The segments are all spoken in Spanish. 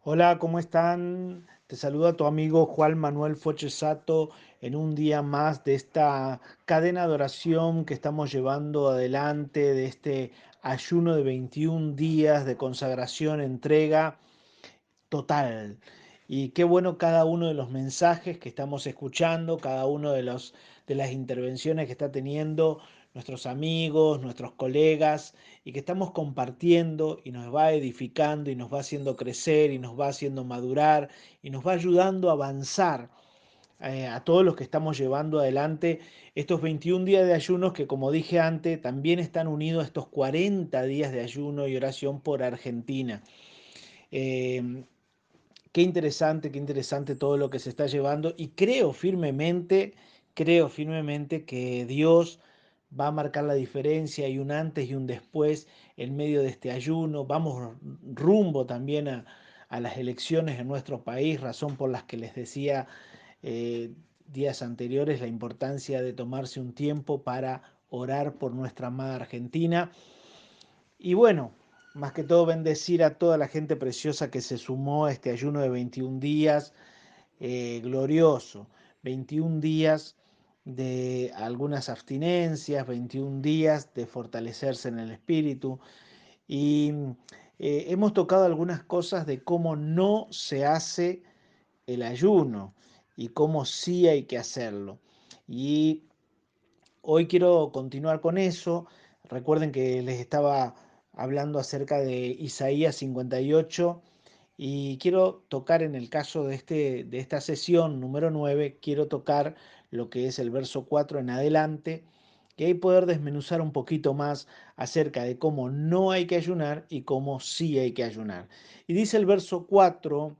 Hola, ¿cómo están? Te saluda tu amigo Juan Manuel Fochesato en un día más de esta cadena de oración que estamos llevando adelante, de este ayuno de 21 días de consagración, entrega total. Y qué bueno cada uno de los mensajes que estamos escuchando, cada uno de las intervenciones que está teniendo nuestros amigos, nuestros colegas, y que estamos compartiendo y nos va edificando y nos va haciendo crecer y nos va haciendo madurar y nos va ayudando a avanzar a todos los que estamos llevando adelante estos 21 días de ayunos que, como dije antes, también están unidos a estos 40 días de ayuno y oración por Argentina. Eh, qué interesante todo lo que se está llevando y creo firmemente que Dios va a marcar la diferencia y un antes y un después en medio de este ayuno. Vamos rumbo también a las elecciones en nuestro país, razón por las que les decía eh, días anteriores la importancia de tomarse un tiempo para orar por nuestra amada Argentina. Y bueno, más que todo bendecir a toda la gente preciosa que se sumó a este ayuno de 21 días glorioso. 21 días de algunas abstinencias, 21 días de fortalecerse en el espíritu. Y hemos tocado algunas cosas de cómo no se hace el ayuno y cómo sí hay que hacerlo. Y hoy quiero continuar con eso. Recuerden que les estaba hablando acerca de Isaías 58 y quiero tocar en el caso de esta sesión número 9, quiero tocar lo que es el verso 4 en adelante, y ahí poder desmenuzar un poquito más acerca de cómo no hay que ayunar y cómo sí hay que ayunar. Y dice el verso 4: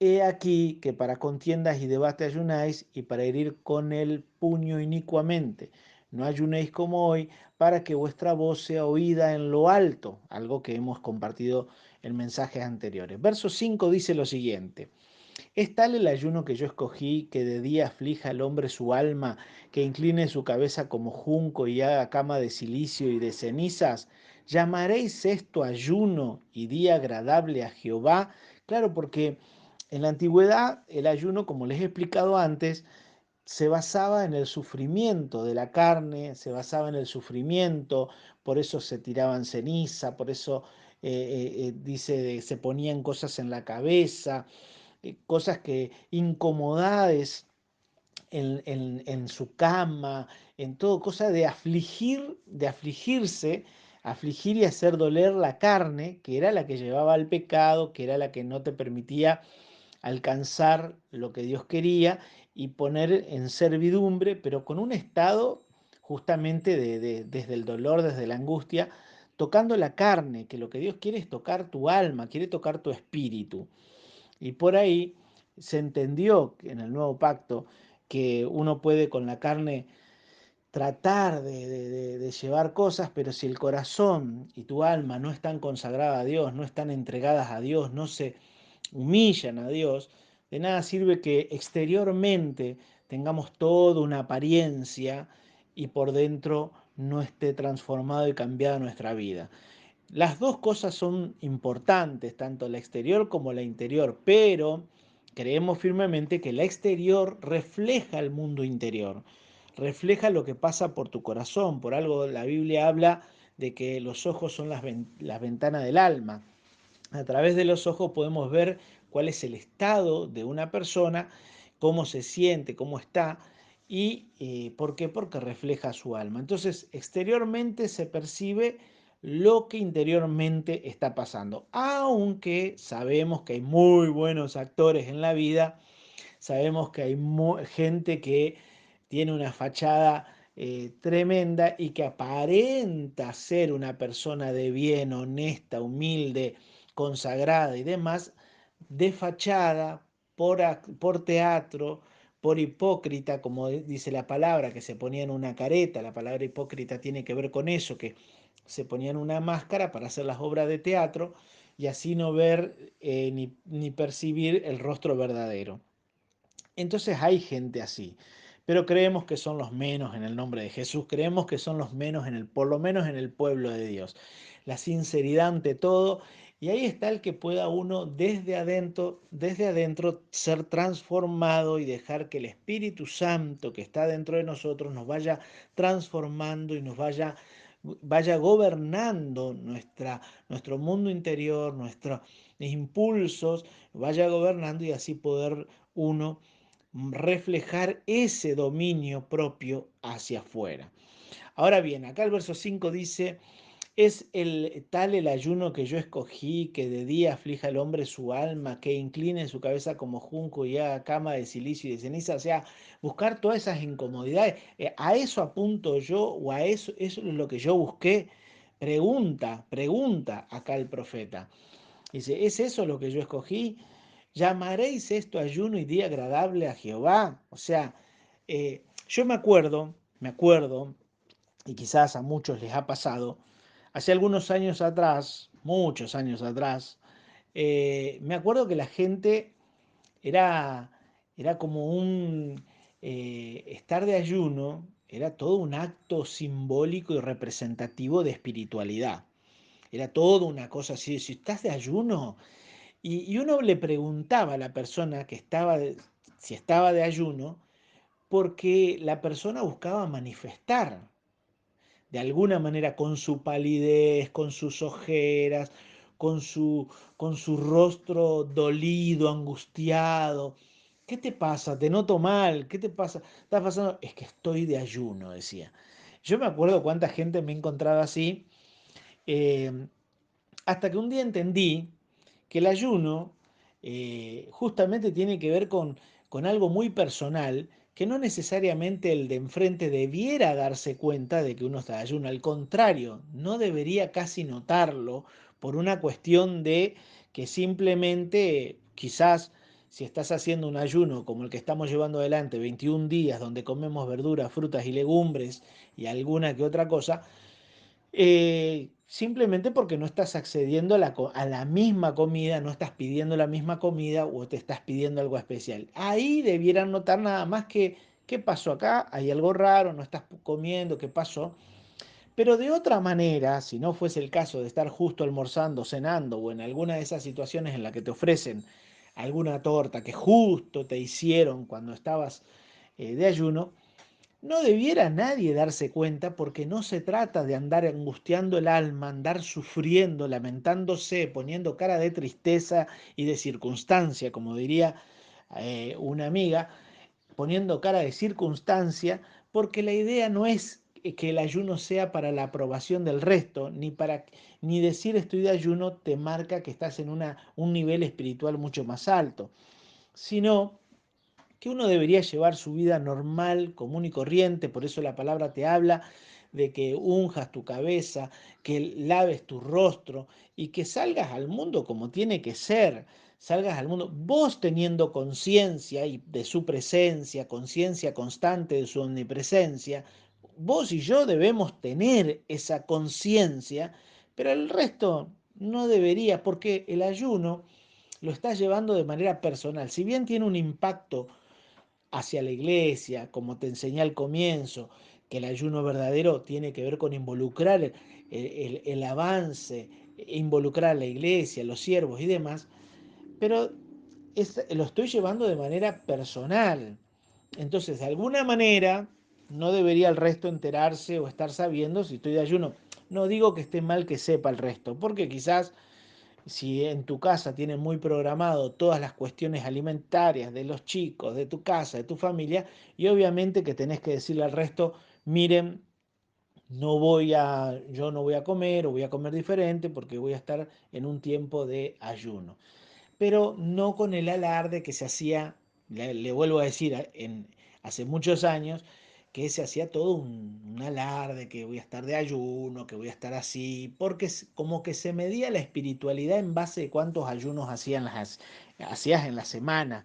He aquí que para contiendas y debate ayunáis, y para herir con el puño inicuamente. No ayunéis como hoy, para que vuestra voz sea oída en lo alto, algo que hemos compartido en mensajes anteriores. Verso 5 dice lo siguiente: Es tal el ayuno que yo escogí, que de día aflija al hombre su alma, que incline su cabeza como junco y haga cama de silicio y de cenizas. ¿Llamaréis esto ayuno y día agradable a Jehová? Claro, porque en la antigüedad el ayuno, como les he explicado antes, se basaba en el sufrimiento de la carne, se basaba en el sufrimiento, por eso se tiraban ceniza, por eso dice, se ponían cosas en la cabeza, cosas que incomodades en su cama, en todo, cosa de afligir, de afligirse, afligir y hacer doler la carne, que era la que llevaba al pecado, que era la que no te permitía alcanzar lo que Dios quería y poner en servidumbre, pero con un estado justamente desde el dolor, desde la angustia, tocando la carne, que lo que Dios quiere es tocar tu alma, quiere tocar tu espíritu. Y por ahí se entendió en el nuevo pacto que uno puede con la carne tratar de llevar cosas, pero si el corazón y tu alma no están consagradas a Dios, no están entregadas a Dios, no se humillan a Dios, de nada sirve que exteriormente tengamos toda una apariencia y por dentro no esté transformado y cambiada nuestra vida. Las dos cosas son importantes, tanto la exterior como la interior, pero creemos firmemente que la exterior refleja el mundo interior, refleja lo que pasa por tu corazón. Por algo la Biblia habla de que los ojos son las ventanas del alma. A través de los ojos podemos ver cuál es el estado de una persona, cómo se siente, cómo está. ¿Y por qué? Porque refleja su alma. Entonces, exteriormente se percibe lo que interiormente está pasando. Aunque sabemos que hay muy buenos actores en la vida, sabemos que hay gente que tiene una fachada tremenda y que aparenta ser una persona de bien, honesta, humilde, consagrada y demás, de fachada, por teatro, por hipócrita, como dice la palabra, que se ponían una careta. La palabra hipócrita tiene que ver con eso, que se ponían una máscara para hacer las obras de teatro y así no ver ni percibir el rostro verdadero. Entonces hay gente así, pero creemos que son los menos en el nombre de Jesús, creemos que son los menos por lo menos en el pueblo de Dios. La sinceridad ante todo Y ahí está el que pueda uno desde adentro ser transformado y dejar que el Espíritu Santo que está dentro de nosotros nos vaya transformando y nos vaya gobernando nuestro mundo interior, nuestros impulsos, vaya gobernando y así poder uno reflejar ese dominio propio hacia afuera. Ahora bien, acá el verso 5 dice, es tal el ayuno que yo escogí, que de día aflija al hombre su alma, que incline su cabeza como junco y haga cama de silicio y de ceniza. O sea, buscar todas esas incomodidades. ¿A eso apunto yo o a eso es lo que yo busqué? Pregunta acá el profeta. Dice, ¿es eso lo que yo escogí? ¿Llamaréis esto ayuno y día agradable a Jehová? O sea, yo me acuerdo, y quizás a muchos les ha pasado, hace algunos años atrás, muchos años atrás, me acuerdo que la gente era, era como estar de ayuno, era todo un acto simbólico y representativo de espiritualidad. Era todo una cosa así, si estás de ayuno, y uno le preguntaba a la persona si estaba de ayuno, porque la persona buscaba manifestar de alguna manera con su palidez, con sus ojeras, con su, con su rostro dolido, angustiado. ¿Qué te pasa? Te noto mal. ¿Qué te pasa? ¿Estás pasando? Es que estoy de ayuno, decía. Yo me acuerdo cuánta gente me he encontrado así, eh, hasta que un día entendí que el ayuno justamente tiene que ver con algo muy personal, que no necesariamente el de enfrente debiera darse cuenta de que uno está de ayuno, al contrario, no debería casi notarlo por una cuestión de que simplemente quizás si estás haciendo un ayuno como el que estamos llevando adelante, 21 días donde comemos verduras, frutas y legumbres y alguna que otra cosa, simplemente porque no estás accediendo a la misma comida, no estás pidiendo la misma comida o te estás pidiendo algo especial. Ahí debieran notar nada más que, ¿qué pasó acá? Hay algo raro, no estás comiendo, ¿qué pasó? Pero de otra manera, si no fuese el caso de estar justo almorzando, cenando o en alguna de esas situaciones en las que te ofrecen alguna torta que justo te hicieron cuando estabas de ayuno, no debiera nadie darse cuenta porque no se trata de andar angustiando el alma, andar sufriendo, lamentándose, poniendo cara de tristeza y de circunstancia, como diría una amiga, poniendo cara de circunstancia, porque la idea no es que el ayuno sea para la aprobación del resto, ni decir estoy de ayuno te marca que estás en un nivel espiritual mucho más alto, sino que uno debería llevar su vida normal, común y corriente, por eso la palabra te habla de que unjas tu cabeza, que laves tu rostro y que salgas al mundo como tiene que ser, salgas al mundo vos teniendo conciencia y de su presencia, conciencia constante de su omnipresencia, vos y yo debemos tener esa conciencia, pero el resto no debería, porque el ayuno lo estás llevando de manera personal, si bien tiene un impacto hacia la iglesia, como te enseñé al comienzo, que el ayuno verdadero tiene que ver con involucrar el avance, involucrar a la iglesia, los siervos y demás, pero lo estoy llevando de manera personal. Entonces, de alguna manera, no debería el resto enterarse o estar sabiendo si estoy de ayuno. No digo que esté mal que sepa el resto, porque quizás si en tu casa tienes muy programado todas las cuestiones alimentarias de los chicos, de tu casa, de tu familia, y obviamente que tenés que decirle al resto, miren, yo no voy a comer o voy a comer diferente porque voy a estar en un tiempo de ayuno, pero no con el alarde que se hacía, le vuelvo a decir, hace muchos años, que se hacía todo un alarde, que voy a estar de ayuno, que voy a estar así, porque como que se medía la espiritualidad en base de cuántos ayunos hacías en la semana.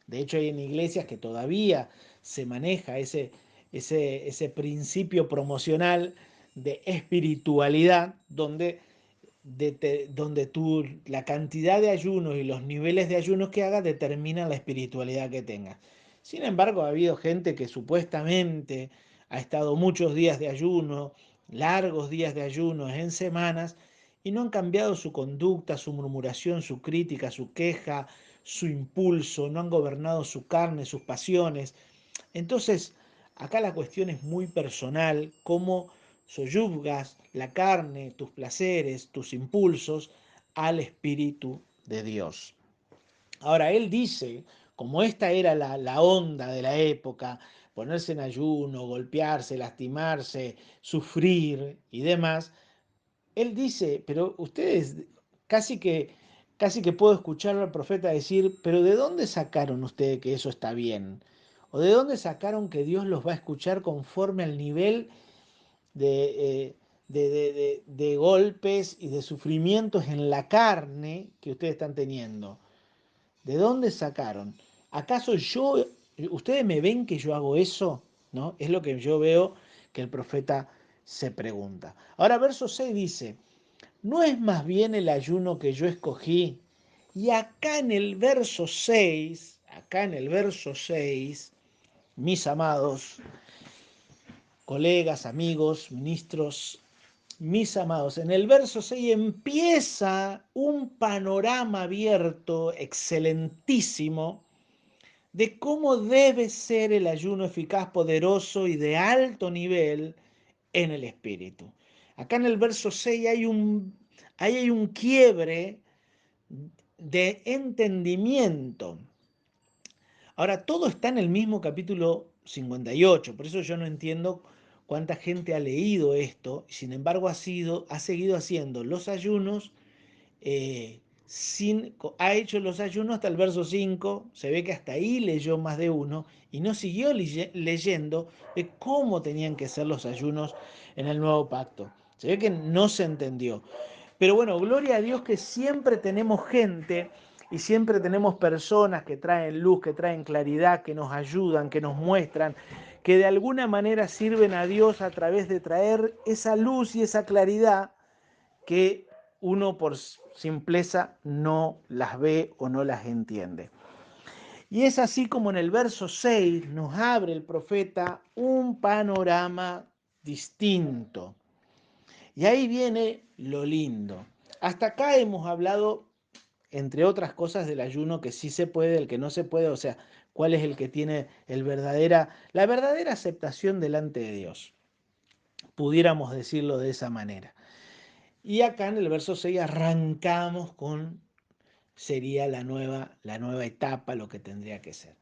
De hecho, hay en iglesias que todavía se maneja ese principio promocional de espiritualidad, donde la cantidad de ayunos y los niveles de ayunos que hagas determinan la espiritualidad que tengas. Sin embargo, ha habido gente que supuestamente ha estado muchos días de ayuno, largos días de ayuno en semanas, y no han cambiado su conducta, su murmuración, su crítica, su queja, su impulso, no han gobernado su carne, sus pasiones. Entonces, acá la cuestión es muy personal, cómo soyuzgas la carne, tus placeres, tus impulsos al Espíritu de Dios. Ahora, él dice, como esta era la onda de la época, ponerse en ayuno, golpearse, lastimarse, sufrir y demás, él dice, pero ustedes casi que, casi que puedo escuchar al profeta decir, pero ¿de dónde sacaron ustedes que eso está bien? ¿O de dónde sacaron que Dios los va a escuchar conforme al nivel de golpes y de sufrimientos en la carne que ustedes están teniendo? ¿De dónde sacaron? ¿Acaso ustedes me ven que yo hago eso? ¿No? Es lo que yo veo que el profeta se pregunta. Ahora, verso 6 dice, ¿no es más bien el ayuno que yo escogí? Y acá en el verso 6, mis amados colegas, amigos, ministros, mis amados, en el verso 6 empieza un panorama abierto, excelentísimo, de cómo debe ser el ayuno eficaz, poderoso y de alto nivel en el espíritu. Acá en el verso 6 hay un quiebre de entendimiento. Ahora, todo está en el mismo capítulo 58, por eso yo no entiendo cuánta gente ha leído esto, sin embargo ha seguido haciendo los ayunos, ha hecho los ayunos hasta el verso 5, se ve que hasta ahí leyó más de uno y no siguió leyendo de cómo tenían que ser los ayunos en el nuevo pacto. Se ve que no se entendió. Pero bueno, gloria a Dios que siempre tenemos gente y siempre tenemos personas que traen luz, que traen claridad, que nos ayudan, que nos muestran, que de alguna manera sirven a Dios a través de traer esa luz y esa claridad que uno por simpleza no las ve o no las entiende. Y es así como en el verso 6 nos abre el profeta un panorama distinto. Y ahí viene lo lindo. Hasta acá hemos hablado, entre otras cosas, del ayuno que sí se puede, el que no se puede, o sea, cuál es el que tiene la verdadera aceptación delante de Dios. Pudiéramos decirlo de esa manera. Y acá en el verso 6 arrancamos con, sería la nueva etapa, lo que tendría que ser.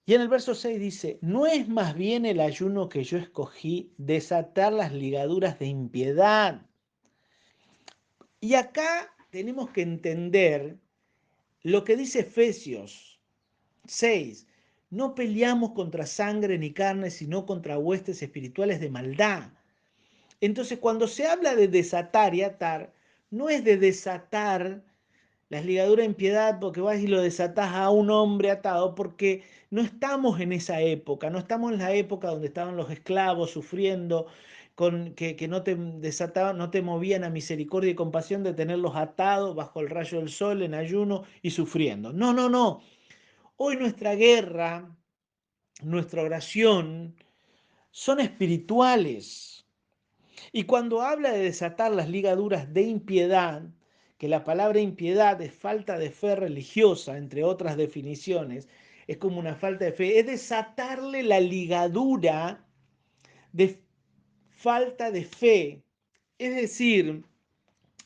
Y en el verso 6 dice, ¿no es más bien el ayuno que yo escogí desatar las ligaduras de impiedad? Y acá tenemos que entender lo que dice Efesios 6. No peleamos contra sangre ni carne, sino contra huestes espirituales de maldad. Entonces, cuando se habla de desatar y atar, no es de desatar las ligaduras de impiedad porque vas y lo desatás a un hombre atado, porque no estamos en esa época, no estamos en la época donde estaban los esclavos sufriendo, que no te desataban, no te movían a misericordia y compasión de tenerlos atados bajo el rayo del sol en ayuno y sufriendo. No, no, no. Hoy nuestra guerra, nuestra oración son espirituales. Y cuando habla de desatar las ligaduras de impiedad, que la palabra impiedad es falta de fe religiosa, entre otras definiciones, es como una falta de fe, es desatarle la ligadura de falta de fe. Es decir,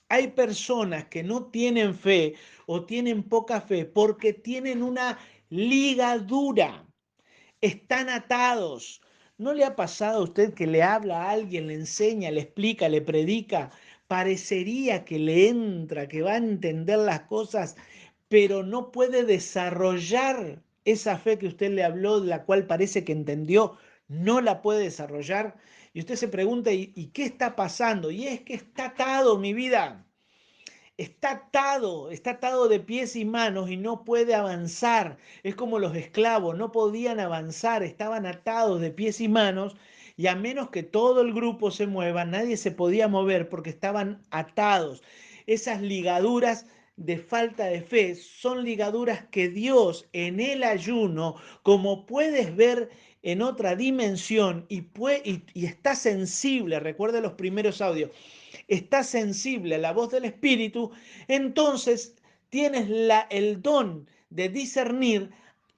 hay personas que no tienen fe o tienen poca fe porque tienen una ligadura, están atados. ¿No le ha pasado a usted que le habla a alguien, le enseña, le explica, le predica? Parecería que le entra, que va a entender las cosas, pero no puede desarrollar esa fe que usted le habló, de la cual parece que entendió, no la puede desarrollar. Y usted se pregunta, ¿y qué está pasando? Y es que está atado mi vida. Está atado de pies y manos y no puede avanzar. Es como los esclavos, no podían avanzar, estaban atados de pies y manos y a menos que todo el grupo se mueva, nadie se podía mover porque estaban atados. Esas ligaduras de falta de fe son ligaduras que Dios en el ayuno, como puedes ver en otra dimensión y está sensible, recuerda los primeros audios, estás sensible a la voz del Espíritu, entonces tienes el don de discernir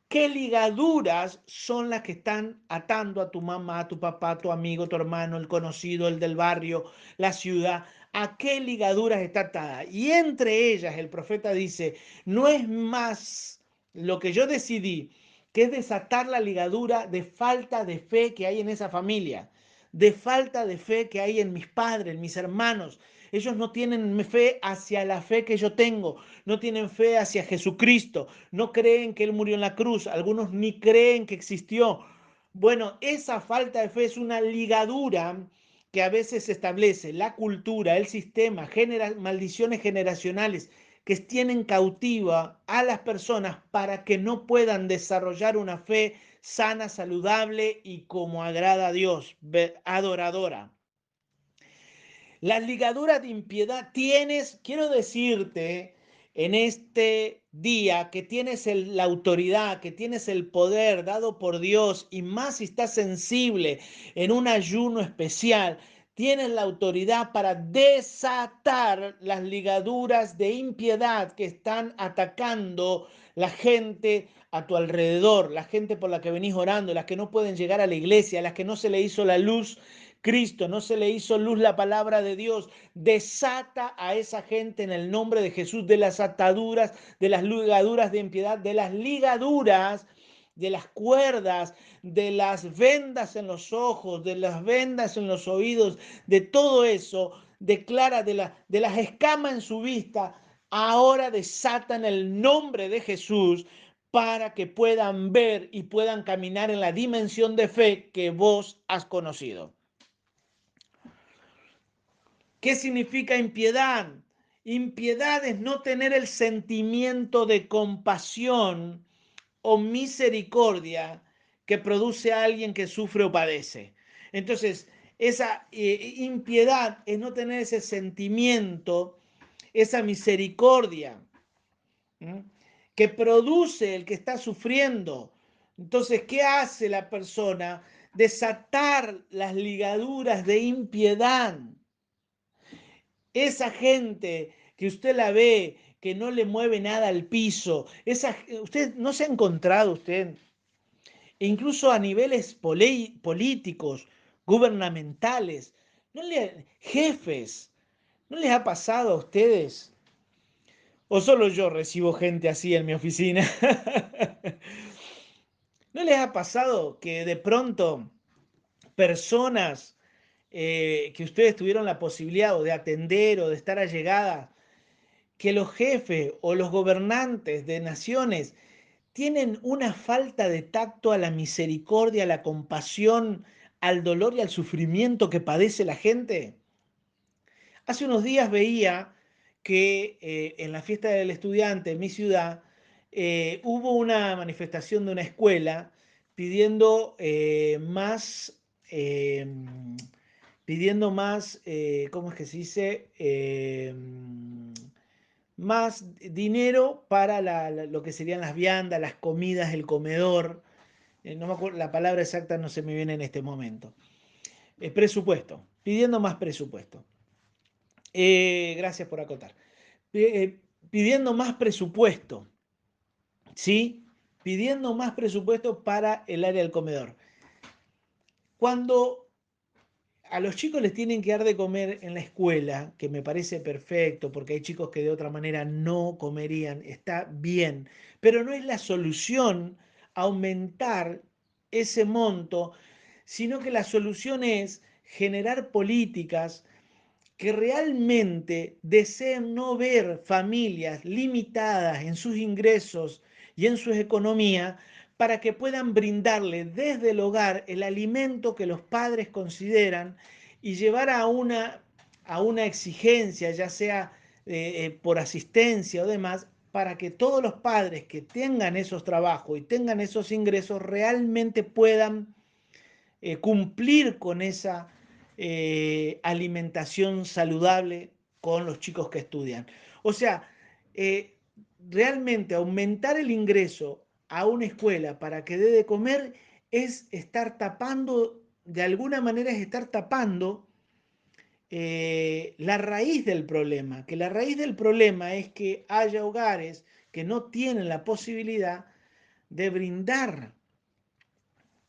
qué ligaduras son las que están atando a tu mamá, a tu papá, a tu amigo, tu hermano, el conocido, el del barrio, la ciudad. ¿A qué ligaduras está atada? Y entre ellas el profeta dice, no es más lo que yo decidí, que es desatar la ligadura de falta de fe que hay en esa familia, de falta de fe que hay en mis padres, en mis hermanos. Ellos no tienen fe hacia la fe que yo tengo, no tienen fe hacia Jesucristo, no creen que Él murió en la cruz, algunos ni creen que existió. Bueno, esa falta de fe es una ligadura que a veces establece la cultura, el sistema, maldiciones generacionales que tienen cautiva a las personas para que no puedan desarrollar una fe sana, saludable y como agrada a Dios, adoradora. Las ligaduras de impiedad quiero decirte en este día que tienes la autoridad, que tienes el poder dado por Dios y más si estás sensible en un ayuno especial, tienes la autoridad para desatar las ligaduras de impiedad que están atacando la gente a tu alrededor, la gente por la que venís orando, las que no pueden llegar a la iglesia, las que no se le hizo la luz Cristo, no se le hizo luz la palabra de Dios. Desata a esa gente en el nombre de Jesús de las ataduras, de las ligaduras de impiedad, de las ligaduras, de las cuerdas, de las vendas en los ojos, de las vendas en los oídos, de todo eso. Declara de las escamas en su vista. Ahora desata en el nombre de Jesús para que puedan ver y puedan caminar en la dimensión de fe que vos has conocido. ¿Qué significa impiedad? Impiedad es no tener el sentimiento de compasión o misericordia que produce a alguien que sufre o padece. Entonces, esa impiedad es no tener ese sentimiento, esa misericordia, ¿m? Que produce el que está sufriendo. Entonces, ¿qué hace la persona? Desatar las ligaduras de impiedad. Esa gente que usted la ve, que no le mueve nada al piso, usted no se ha encontrado usted, incluso a niveles políticos, gubernamentales, jefes, ¿no les ha pasado a ustedes? ¿O solo yo recibo gente así en mi oficina? ¿No les ha pasado que de pronto personas que ustedes tuvieron la posibilidad o de atender o de estar allegadas, que los jefes o los gobernantes de naciones tienen una falta de tacto a la misericordia, a la compasión, al dolor y al sufrimiento que padece la gente? Hace unos días veía que en la fiesta del estudiante en mi ciudad hubo una manifestación de una escuela pidiendo eh, ¿cómo es que se dice? Más dinero para lo que serían las viandas, las comidas, el comedor. No me acuerdo, la palabra exacta no se me viene en este momento. Presupuesto, pidiendo más presupuesto. Gracias por acotar. Eh, Pidiendo más presupuesto, ¿sí? Pidiendo más presupuesto para el área del comedor. Cuando a los chicos les tienen que dar de comer en la escuela, que me parece perfecto, porque hay chicos que de otra manera no comerían, está bien, pero no es la solución aumentar ese monto, sino que la solución es generar políticas que realmente deseen no ver familias limitadas en sus ingresos y en su economía para que puedan brindarle desde el hogar el alimento que los padres consideran y llevar a una exigencia, ya sea por asistencia o demás, para que todos los padres que tengan esos trabajos y tengan esos ingresos realmente puedan cumplir con esa alimentación saludable con los chicos que estudian. O sea, eh, realmente aumentar el ingreso a una escuela para que dé de comer es estar tapando, de alguna manera es estar tapando la raíz del problema, que la raíz del problema es que haya hogares que no tienen la posibilidad de brindar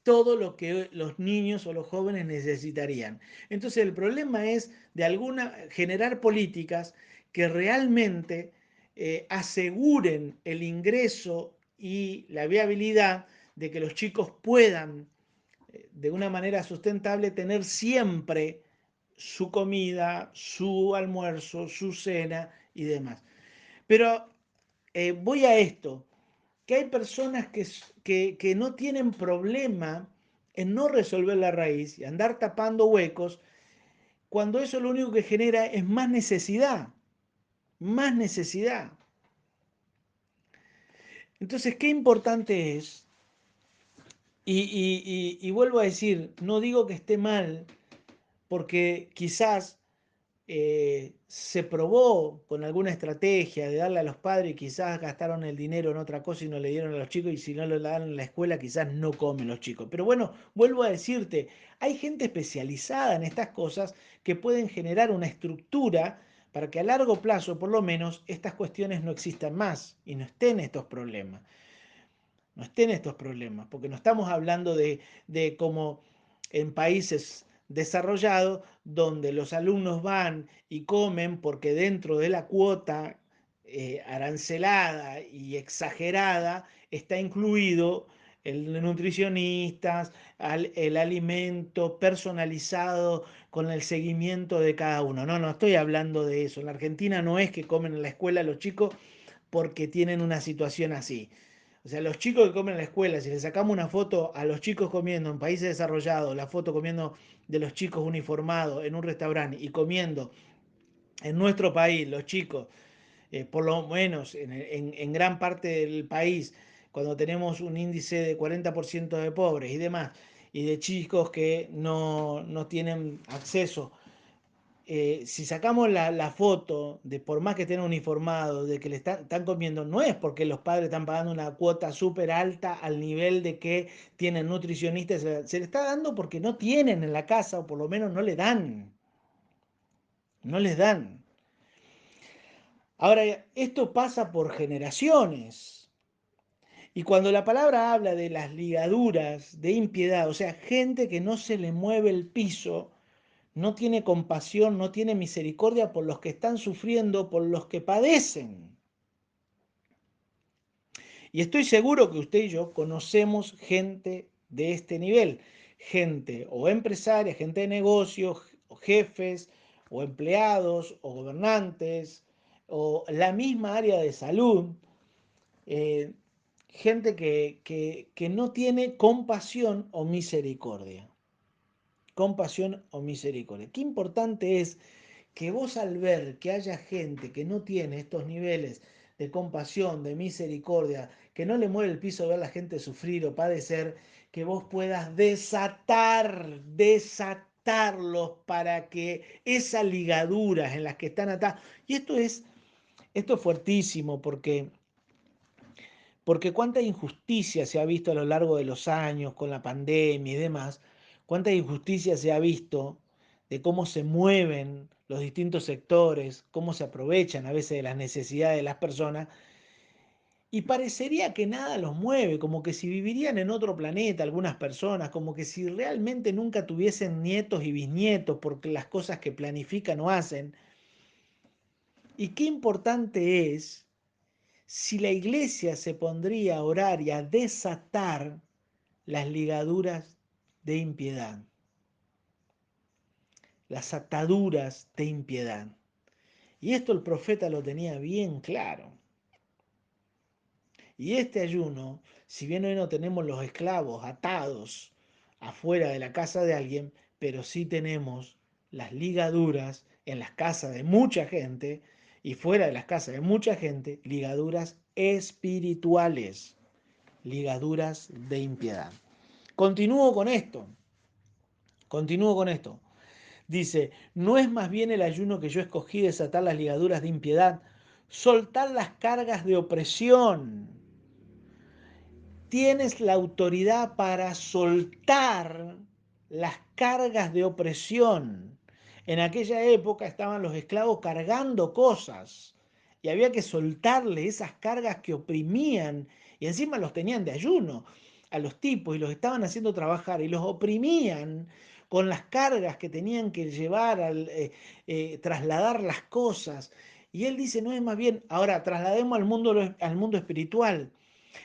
todo lo que los niños o los jóvenes necesitarían. Entonces el problema es de generar políticas que realmente aseguren el ingreso y la viabilidad de que los chicos puedan de una manera sustentable tener siempre su comida, su almuerzo, su cena y demás. Pero voy a esto, que hay personas que no tienen problema en no resolver la raíz y andar tapando huecos, cuando eso lo único que genera es más necesidad, más necesidad. Entonces, qué importante es, y vuelvo a decir, no digo que esté mal, porque quizás se probó con alguna estrategia de darle a los padres y quizás gastaron el dinero en otra cosa y no le dieron a los chicos y si no lo dan en la escuela quizás no comen los chicos. Pero bueno, vuelvo a decirte, hay gente especializada en estas cosas que pueden generar una estructura para que a largo plazo por lo menos estas cuestiones no existan más y no estén estos problemas. No estén estos problemas, porque no estamos hablando de como en países desarrollados donde los alumnos van y comen porque dentro de la cuota arancelada y exagerada está incluido el nutricionista, el alimento personalizado con el seguimiento de cada uno. No, no estoy hablando de eso. En la Argentina no es que comen en la escuela los chicos porque tienen una situación así. O sea, los chicos que comen en la escuela, si le sacamos una foto a los chicos comiendo en países desarrollados, la foto comiendo de los chicos uniformados en un restaurante y comiendo en nuestro país, los chicos, por lo menos en gran parte del país, cuando tenemos un índice de 40% de pobres y demás, y de chicos que no tienen acceso si sacamos la foto de por más que estén uniformados, de que están comiendo, no es porque los padres están pagando una cuota súper alta al nivel de que tienen nutricionistas, se le está dando porque no tienen en la casa o por lo menos no le dan, no les dan. Ahora, esto pasa por generaciones. Y cuando la palabra habla de las ligaduras de impiedad, o sea, gente que no se le mueve el piso, no tiene compasión, no tiene misericordia por los que están sufriendo, por los que padecen. Y estoy seguro que usted y yo conocemos gente de este nivel, gente o empresaria, gente de negocios, o jefes, o empleados, o gobernantes, o la misma área de salud, eh, gente que no tiene compasión o misericordia. Compasión o misericordia. Qué importante es que vos al ver que haya gente que no tiene estos niveles de compasión, de misericordia, que no le mueve el piso ver a la gente sufrir o padecer, que vos puedas desatarlos para que esas ligaduras en las que están atadas, y esto es fuertísimo porque cuánta injusticia se ha visto a lo largo de los años con la pandemia y demás, cuánta injusticia se ha visto de cómo se mueven los distintos sectores, cómo se aprovechan a veces de las necesidades de las personas, y parecería que nada los mueve, como que si vivirían en otro planeta algunas personas, como que si realmente nunca tuviesen nietos y bisnietos porque las cosas que planifican o hacen. Y qué importante es si la iglesia se pondría a orar y a desatar las ligaduras de impiedad, las ataduras de impiedad. Y esto el profeta lo tenía bien claro. Y este ayuno, si bien hoy no tenemos los esclavos atados afuera de la casa de alguien, pero sí tenemos las ligaduras en las casas de mucha gente y fuera de las casas de mucha gente, ligaduras espirituales, ligaduras de impiedad. Continúo con esto, continúo con esto. Dice, ¿no es más bien el ayuno que yo escogí desatar las ligaduras de impiedad, soltar las cargas de opresión? Tienes la autoridad para soltar las cargas de opresión. En aquella época estaban los esclavos cargando cosas y había que soltarle esas cargas que oprimían y encima los tenían de ayuno a los tipos y los estaban haciendo trabajar y los oprimían con las cargas que tenían que llevar trasladar las cosas. Y él dice, no es más bien, ahora traslademos al mundo espiritual,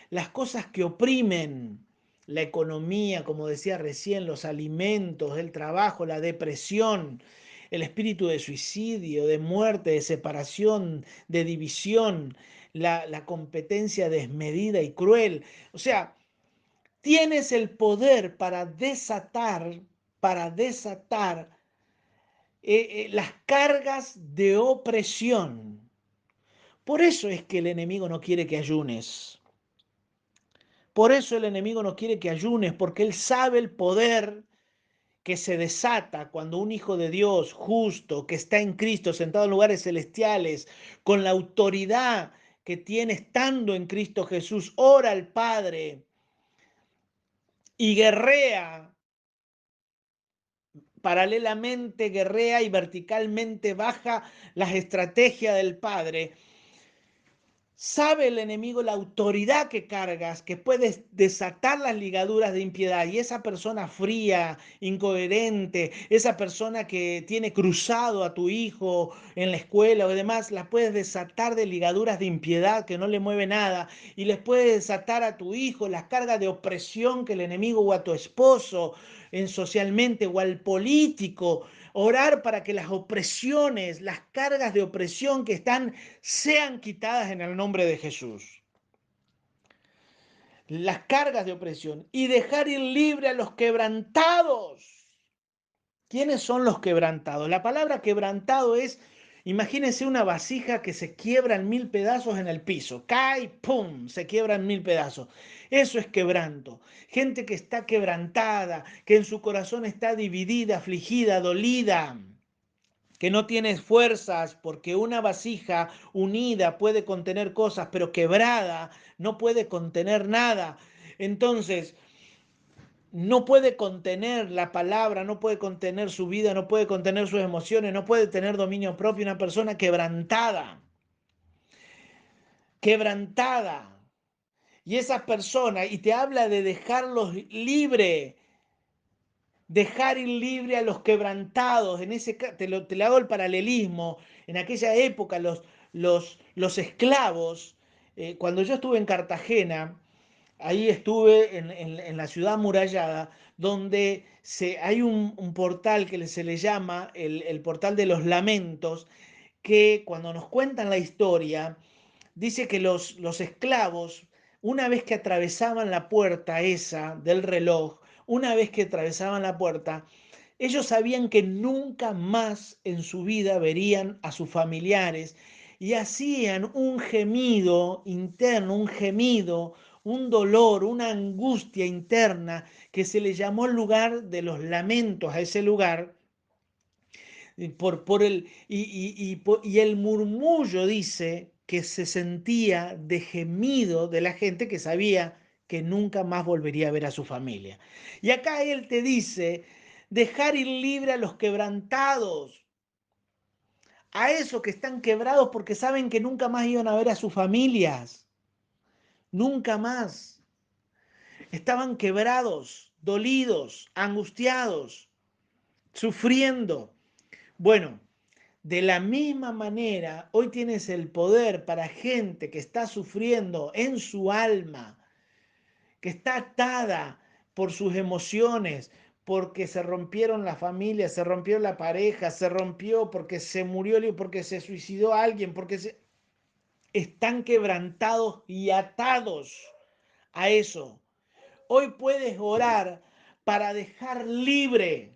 las cosas que oprimen, la economía, como decía recién, los alimentos, el trabajo, la depresión, el espíritu de suicidio, de muerte, de separación, de división, la competencia desmedida y cruel. O sea, tienes el poder para desatar las cargas de opresión. Por eso es que el enemigo no quiere que ayunes. Por eso el enemigo no quiere que ayunes, porque él sabe el poder que se desata cuando un hijo de Dios justo, que está en Cristo, sentado en lugares celestiales, con la autoridad que tiene estando en Cristo Jesús, ora al Padre y guerrea, paralelamente guerrea y verticalmente baja las estrategias del Padre. Sabe el enemigo la autoridad que cargas, que puedes desatar las ligaduras de impiedad y esa persona fría, incoherente, esa persona que tiene cruzado a tu hijo en la escuela o demás, la puedes desatar de ligaduras de impiedad que no le mueve nada y les puedes desatar a tu hijo las cargas de opresión que el enemigo o a tu esposo en socialmente o al político. Orar para que las opresiones, las cargas de opresión que están sean quitadas en el nombre de Jesús. Las cargas de opresión y dejar ir libre a los quebrantados. ¿Quiénes son los quebrantados? La palabra quebrantado es, imagínense una vasija que se quiebra en mil pedazos en el piso. Cae, ¡pum!, se quiebra en mil pedazos. Eso es quebranto. Gente que está quebrantada, que en su corazón está dividida, afligida, dolida, que no tienes fuerzas, porque una vasija unida puede contener cosas, pero quebrada no puede contener nada. Entonces, no puede contener la palabra, no puede contener su vida, no puede contener sus emociones, no puede tener dominio propio. Una persona quebrantada, quebrantada. Y esa persona, y te habla de dejarlos libre, dejar ir libre a los quebrantados. Te hago el paralelismo. En aquella época los esclavos, cuando yo estuve en Cartagena, ahí estuve en la ciudad amurallada, donde hay un portal que se le llama el portal de los lamentos, que cuando nos cuentan la historia, dice que los esclavos, una vez que atravesaban la puerta esa del reloj, una vez que atravesaban la puerta, ellos sabían que nunca más en su vida verían a sus familiares y hacían un gemido interno, un gemido, un dolor, una angustia interna que se le llamó el lugar de los lamentos a ese lugar y el murmullo dice que se sentía de gemido de la gente que sabía que nunca más volvería a ver a su familia. Y acá él te dice, dejar ir libre a los quebrantados, a esos que están quebrados porque saben que nunca más iban a ver a sus familias, nunca más. Estaban quebrados, dolidos, angustiados, sufriendo. Bueno, de la misma manera, hoy tienes el poder para gente que está sufriendo en su alma, que está atada por sus emociones, porque se rompieron las familias, se rompió la pareja, se rompió porque se murió, porque se suicidó alguien, están quebrantados y atados a eso. Hoy puedes orar para dejar ir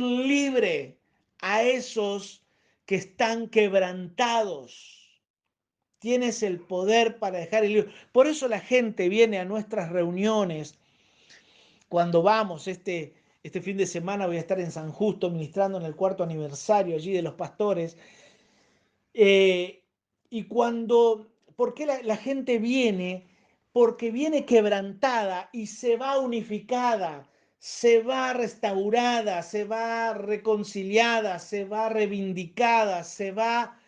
libre a esos que están quebrantados. Tienes el poder para dejar ir libre. Por eso la gente viene a nuestras reuniones cuando vamos. Este fin de semana voy a estar en San Justo ministrando en el 4º aniversario allí de los pastores. Eh, ¿Por qué la gente viene? Porque viene quebrantada y se va unificada, se va restaurada, se va reconciliada, se va reivindicada, se va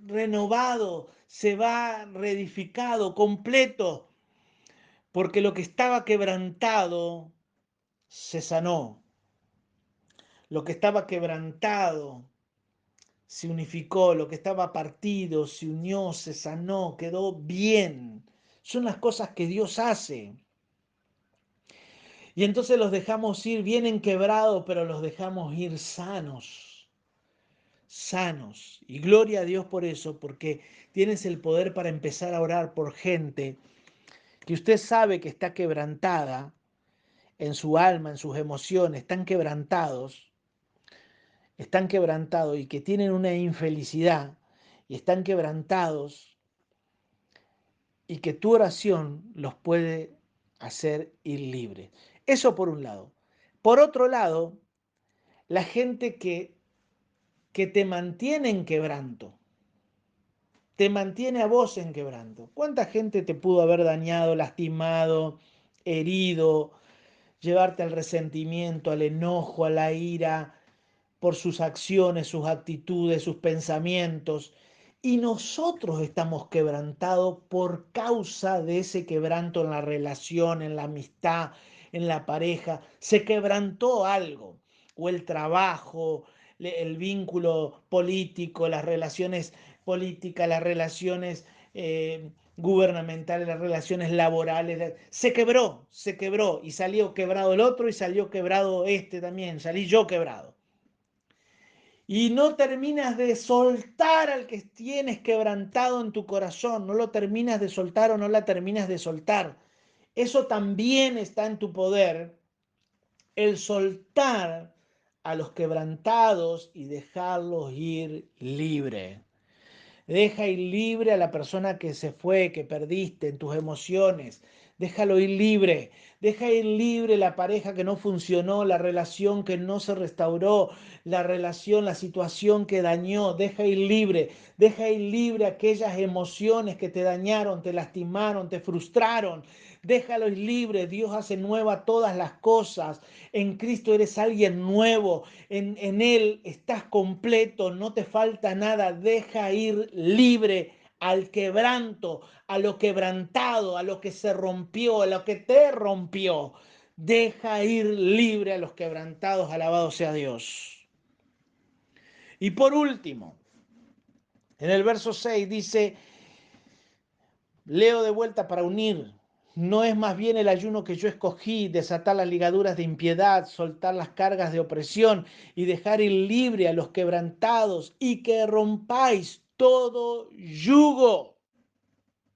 renovado, se va reedificado, completo, porque lo que estaba quebrantado se sanó, lo que estaba quebrantado se unificó, lo que estaba partido se unió, se sanó, quedó bien. Son las cosas que Dios hace. Y entonces los dejamos ir, vienen quebrados, pero los dejamos ir sanos, sanos. Y gloria a Dios por eso, porque tienes el poder para empezar a orar por gente que usted sabe que está quebrantada en su alma, en sus emociones, están quebrantados y que tienen una infelicidad y están quebrantados y que tu oración los puede hacer ir libres. Eso por un lado. Por otro lado, la gente que te mantiene en quebranto, te mantiene a vos en quebranto. ¿Cuánta gente te pudo haber dañado, lastimado, herido, llevarte al resentimiento, al enojo, a la ira, por sus acciones, sus actitudes, sus pensamientos? Y nosotros estamos quebrantados por causa de ese quebranto en la relación, en la amistad, en la pareja. Se quebrantó algo, o el trabajo, el vínculo político, las relaciones políticas, las relaciones gubernamentales, las relaciones laborales. Se quebró y salió quebrado el otro y salió quebrado este también, salí yo quebrado. Y no terminas de soltar al que tienes quebrantado en tu corazón, no lo terminas de soltar o no la terminas de soltar. Eso también está en tu poder, el soltar a los quebrantados y dejarlos ir libre. Deja ir libre a la persona que se fue, que perdiste en tus emociones. Déjalo ir libre. Deja ir libre la pareja que no funcionó, la relación que no se restauró, la relación, la situación que dañó. Deja ir libre. Deja ir libre aquellas emociones que te dañaron, te lastimaron, te frustraron. Déjalo ir libre. Dios hace nueva todas las cosas. En Cristo eres alguien nuevo. En Él estás completo, no te falta nada. Deja ir libre al quebranto, a lo quebrantado, a lo que se rompió, a lo que te rompió. Deja ir libre a los quebrantados, alabado sea Dios. Y por último, en el verso 6 dice, leo de vuelta para unir. ¿No es más bien el ayuno que yo escogí, desatar las ligaduras de impiedad, soltar las cargas de opresión y dejar ir libre a los quebrantados y que rompáis todo yugo?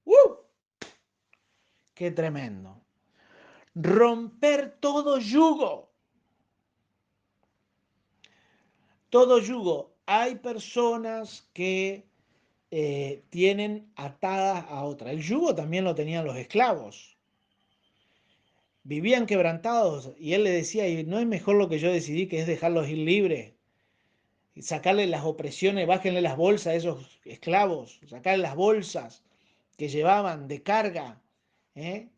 ¡Uh! ¡Qué tremendo! Romper todo yugo. Todo yugo. Hay personas que tienen atadas a otra. El yugo también lo tenían los esclavos. Vivían quebrantados y él le decía, y no es mejor lo que yo decidí, que es dejarlos ir libres, sacarle las opresiones, bájenle las bolsas a esos esclavos, sacarle las bolsas que llevaban de carga, ¿eh?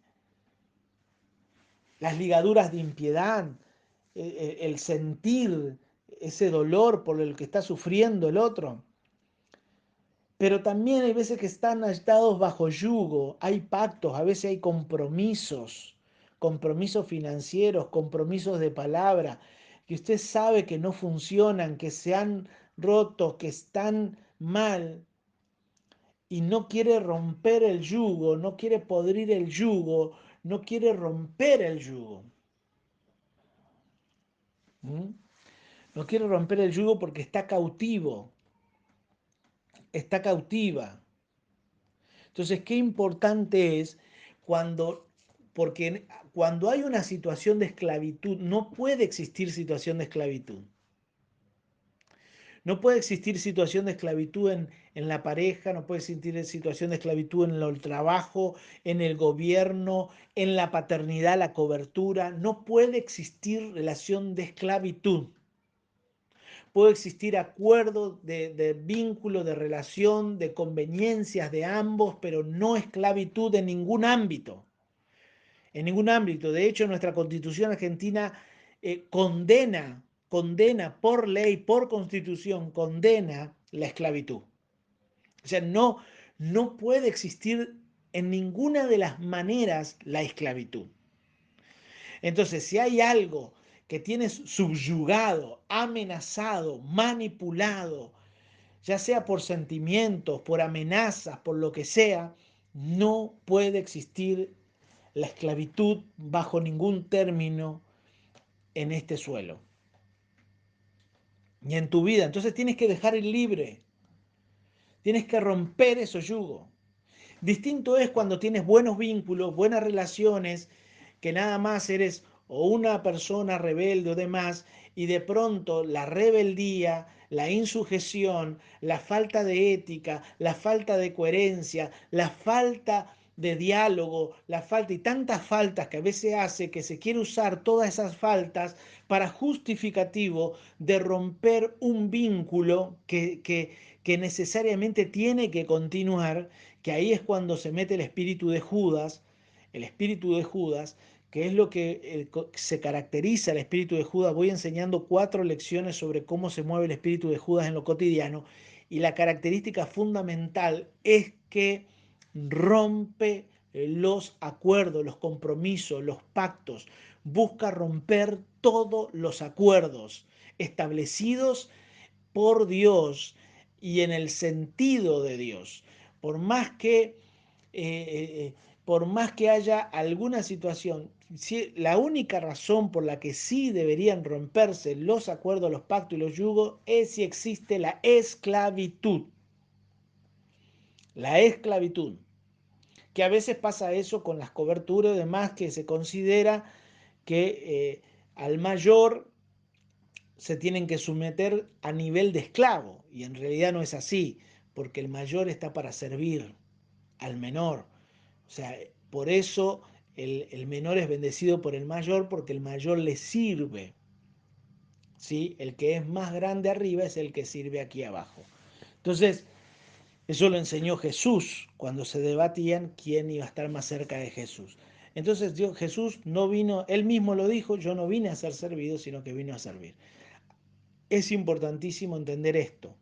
Las ligaduras de impiedad, el sentir ese dolor por el que está sufriendo el otro. Pero también hay veces que están atados bajo yugo, hay pactos, a veces hay compromisos, compromisos financieros, compromisos de palabra, que usted sabe que no funcionan, que se han roto, que están mal y no quiere romper el yugo, no quiere podrir el yugo, no quiere romper el yugo. ¿Mm? No quiere romper el yugo porque está cautivo, está cautiva. Entonces, qué importante es cuando, porque cuando hay una situación de esclavitud, no puede existir situación de esclavitud. No puede existir situación de esclavitud en la pareja, no puede existir situación de esclavitud en el trabajo, en el gobierno, en la paternidad, la cobertura. No puede existir relación de esclavitud. Puede existir acuerdo de vínculo, de relación, de conveniencias de ambos, pero no esclavitud en ningún ámbito. en ningún ámbito. De hecho, nuestra Constitución argentina condena por ley, por Constitución, condena la esclavitud. O sea, no puede existir en ninguna de las maneras la esclavitud. Entonces, si hay algo que tienes subyugado, amenazado, manipulado, ya sea por sentimientos, por amenazas, por lo que sea, no puede existir la esclavitud bajo ningún término en este suelo, ni en tu vida. Entonces tienes que dejar el libre, tienes que romper esos yugos. Distinto es cuando tienes buenos vínculos, buenas relaciones, que nada más eres o una persona rebelde o demás, y de pronto la rebeldía, la insujeción, la falta de ética, la falta de coherencia, la falta de diálogo, la falta y tantas faltas que a veces hace que se quiere usar todas esas faltas para justificativo de romper un vínculo que necesariamente tiene que continuar, que ahí es cuando se mete el espíritu de Judas, que es lo que se caracteriza el espíritu de Judas. Voy enseñando 4 lecciones sobre cómo se mueve el espíritu de Judas en lo cotidiano, y la característica fundamental es que rompe los acuerdos, los compromisos, los pactos, busca romper todos los acuerdos establecidos por Dios y en el sentido de Dios. Por más que, eh, por más que haya alguna situación, la única razón por la que sí deberían romperse los acuerdos, los pactos y los yugos es si existe la esclavitud. La esclavitud. Que a veces pasa eso con las coberturas y demás, que se considera que al mayor se tienen que someter a nivel de esclavo, y en realidad no es así, porque el mayor está para servir al menor. O sea, por eso el menor es bendecido por el mayor, porque el mayor le sirve. ¿Sí? El que es más grande arriba es el que sirve aquí abajo. Entonces, eso lo enseñó Jesús cuando se debatían quién iba a estar más cerca de Jesús. Entonces Jesús no vino, él mismo lo dijo, yo no vine a ser servido, sino que vino a servir. Es importantísimo entender esto.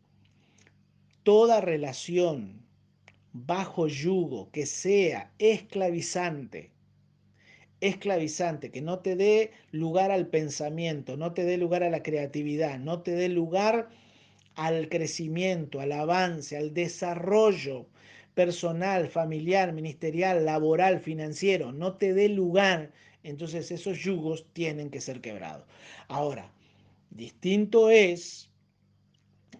Toda relación bajo yugo que sea esclavizante, que no te dé lugar al pensamiento, no te dé lugar a la creatividad, no te dé lugar al crecimiento, al avance, al desarrollo personal, familiar, ministerial, laboral, financiero, no te dé lugar, entonces esos yugos tienen que ser quebrados. Ahora, distinto es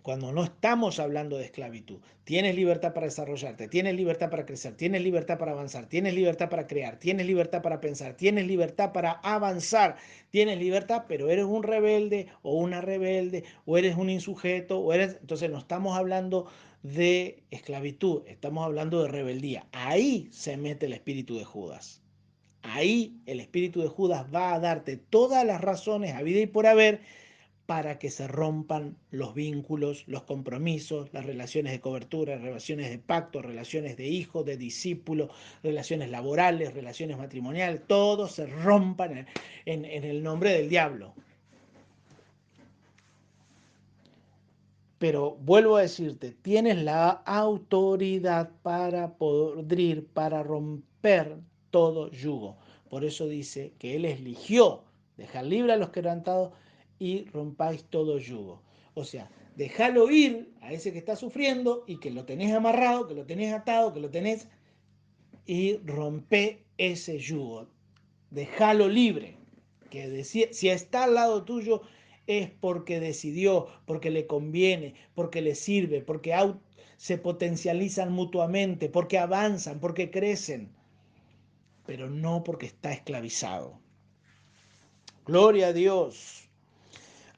cuando no estamos hablando de esclavitud. Tienes libertad para desarrollarte, tienes libertad para crecer, tienes libertad para avanzar, tienes libertad para crear, tienes libertad para pensar, tienes libertad para avanzar, tienes libertad, pero eres un rebelde o una rebelde, o eres un insujeto, o eres... Entonces no estamos hablando de esclavitud, estamos hablando de rebeldía. Ahí se mete el espíritu de Judas. Ahí el espíritu de Judas va a darte todas las razones a vida y por haber para que se rompan los vínculos, los compromisos, las relaciones de cobertura, relaciones de pacto, relaciones de hijo, de discípulo, relaciones laborales, relaciones matrimoniales, todo se rompan en el nombre del diablo. Pero vuelvo a decirte, tienes la autoridad para podrir, para romper todo yugo. Por eso dice que Él eligió dejar libre a los quebrantados y rompáis todo yugo. O sea, déjalo ir a ese que está sufriendo y que lo tenés amarrado, que lo tenés atado, que lo tenés, y rompe ese yugo. Déjalo libre. Que si está al lado tuyo es porque decidió, porque le conviene, porque le sirve, porque se potencializan mutuamente, porque avanzan, porque crecen, pero no porque está esclavizado. Gloria a Dios.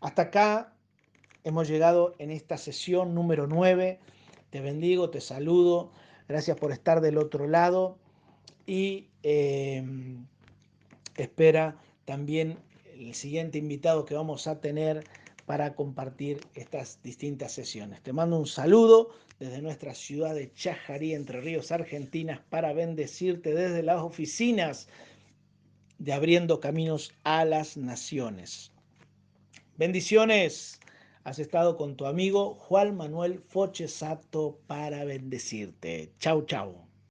Hasta acá hemos llegado en esta sesión número 9. Te bendigo, te saludo. Gracias por estar del otro lado. Y espera también el siguiente invitado que vamos a tener para compartir estas distintas sesiones. Te mando un saludo desde nuestra ciudad de Chajarí, Entre Ríos, Argentina, para bendecirte desde las oficinas de abriendo caminos a las naciones. Bendiciones. Has estado con tu amigo Juan Manuel Fochesato para bendecirte. Chau, chau.